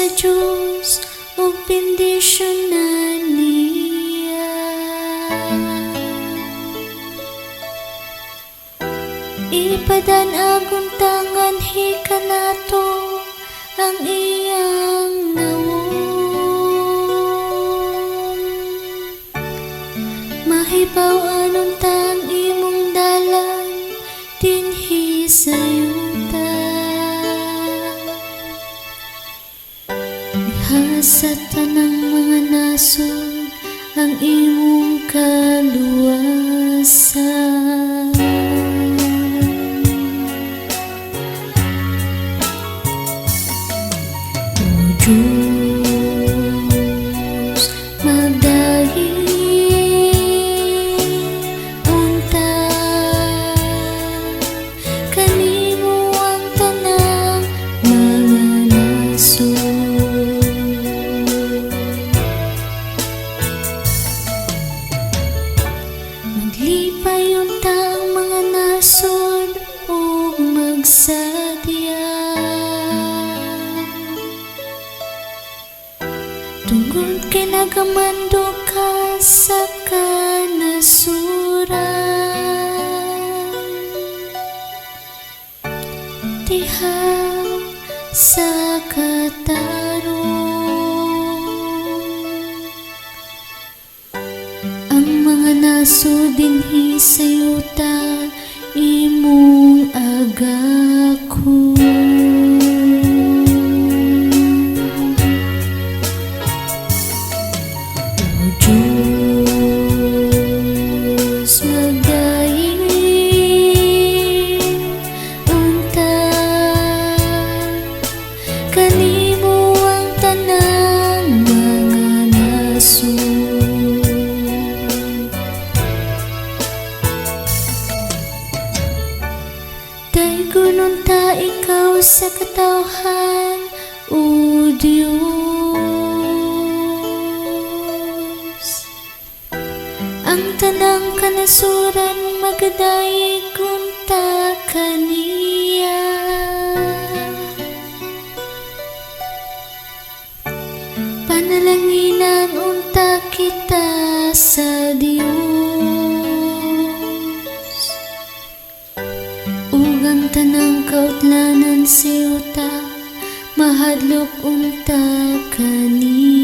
sa Diyos ug bendisyonan niya. Ipadan-agon tangan hikanato ang iyang nawong. Mahibaw anong tang imong dalan dinhi sa yuta. Diha sa tanang mga nasod ang imong kaluwasan. O Diyos, magdahil unta kanimo ang tanang mga nasod. Maglipay unta ang mga nasod ug magsadya, tungod kay nagamando ka sa kanasuran. Diha sa katarong ang mga nasod dinhi sa yuta imong agako. O Diyos, magdahil unta kanimo ang tanang mga nasod. Daygonon ta ikaw sa katawhan, O Diyos. Ang tanang kanasuran magdaygon ta kaniya. Panalanginan unta kita sa Dios, ug ang tanang kautlanan sa yuta mahadlok unta kaniya.